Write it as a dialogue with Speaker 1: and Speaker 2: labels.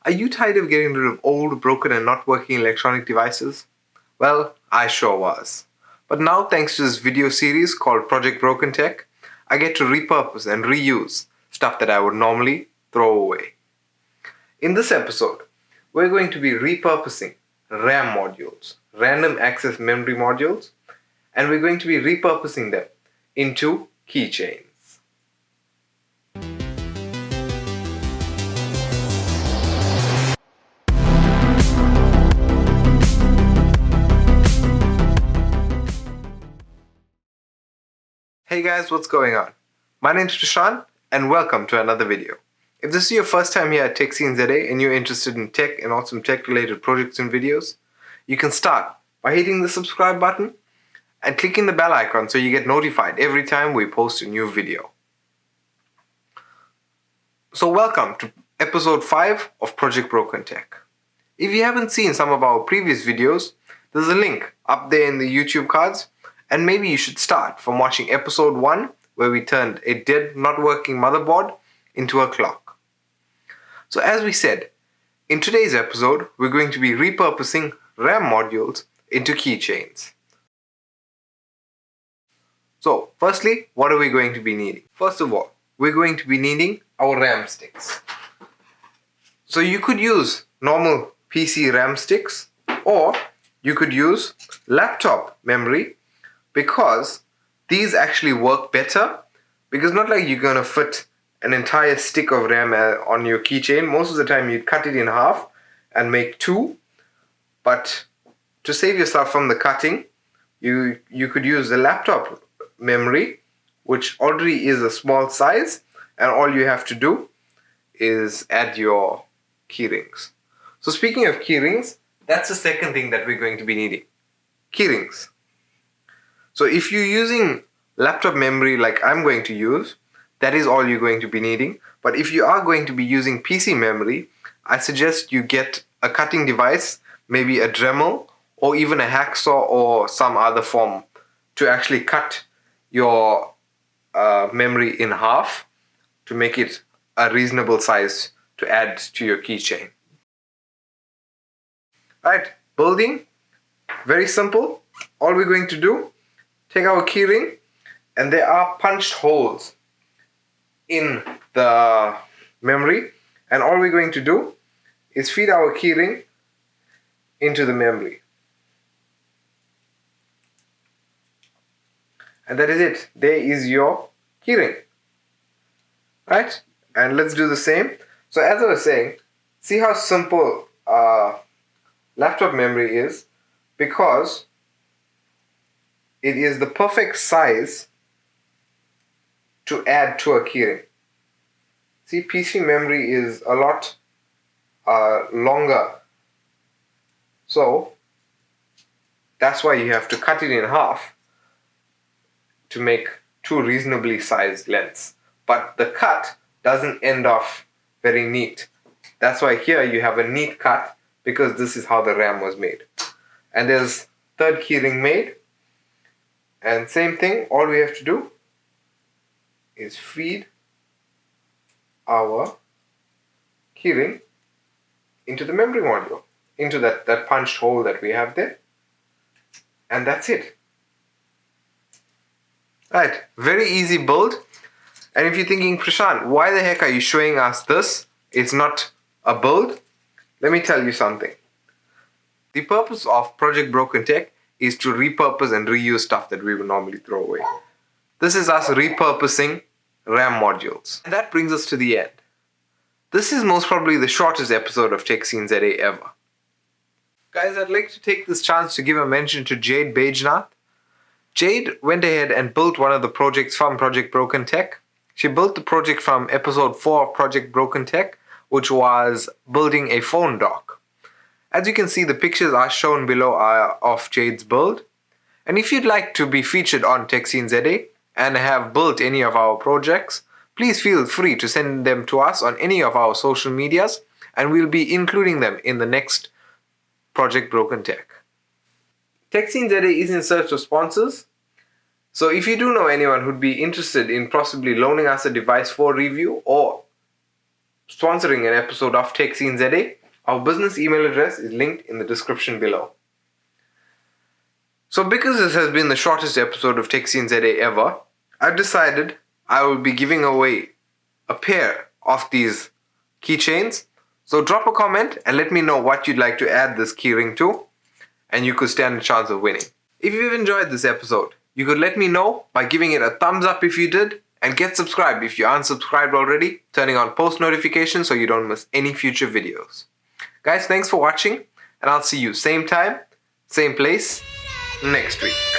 Speaker 1: Are you tired of getting rid of old, broken, and not working electronic devices? Well, I sure was. But now, thanks to this video series called Project Broken Tech, I get to repurpose and reuse stuff that I would normally throw away. In this episode, we're going to be repurposing RAM modules, random access memory modules, and we're going to be repurposing them into keychains. Hey guys, what's going on? My name is Prashant and welcome to another video. If this is your first time here at TechSceneZA and you're interested in tech and awesome tech related projects and videos, you can start by hitting the subscribe button and clicking the bell icon so you get notified every time we post a new video. So welcome to episode 5 of Project Broken Tech. If you haven't seen some of our previous videos, there's a link up there in the YouTube cards. And maybe you should start from watching episode 1 where we turned a dead, not working motherboard into a clock. So as we said, in today's episode, we're going to be repurposing RAM modules into keychains. So firstly, what are we going to be needing? First of all, we're going to be needing our RAM sticks. So you could use normal PC RAM sticks or you could use laptop memory, because these actually work better, because not like you're going to fit an entire stick of RAM on your keychain. Most of the time you'd cut it in half and make 2, but to save yourself from the cutting, you could use the laptop memory, which already is a small size, and all you have to do is add your keyrings. So speaking of keyrings, that's the second thing that we're going to be needing. Keyrings. So if you're using laptop memory like I'm going to use, that is all you're going to be needing. But if you are going to be using PC memory, I suggest you get a cutting device, maybe a Dremel or even a hacksaw or some other form to actually cut your memory in half to make it a reasonable size to add to your keychain. Alright, building, very simple. All we're going to do, take our keyring, and there are punched holes in the memory, and all we're going to do is feed our keyring into the memory. And that is it. There is your keyring. Right? And let's do the same. So as I was saying, see how simple laptop memory is, because it is the perfect size to add to a keyring. See, PC memory is a lot longer. So that's why you have to cut it in half to make 2 reasonably sized lengths. But the cut doesn't end off very neat. That's why here you have a neat cut, because this is how the RAM was made. And there's third keyring made. And same thing, all we have to do is feed our keyring into the memory module, into that punched hole that we have there. And that's it. Right, very easy build. And if you're thinking, Prashant, why the heck are you showing us this? It's not a build. Let me tell you something. The purpose of Project Broken Tech is to repurpose and reuse stuff that we would normally throw away. This is us repurposing RAM modules. And that brings us to the end. This is most probably the shortest episode of TechSceneZA ever. Guys, I'd like to take this chance to give a mention to Jade Bajnath. Jade went ahead and built one of the projects from Project Broken Tech. She built the project from episode 4 of Project Broken Tech, which was building a phone dock. As you can see, the pictures are shown below of Jade's build. And if you'd like to be featured on TechSceneZA and have built any of our projects, please feel free to send them to us on any of our social medias, and we'll be including them in the next Project Broken Tech. TechSceneZA is in search of sponsors. So if you do know anyone who'd be interested in possibly loaning us a device for review or sponsoring an episode of Keychains ZA, our business email address is linked in the description below. So because this has been the shortest episode of Keychains ZA ever, I've decided I will be giving away a pair of these keychains. So drop a comment and let me know what you'd like to add this keyring to, and you could stand a chance of winning. If you've enjoyed this episode, you could let me know by giving it a thumbs up if you did, and get subscribed if you aren't subscribed already, turning on post notifications so you don't miss any future videos. Guys, thanks for watching, and I'll see you same time, same place, next week.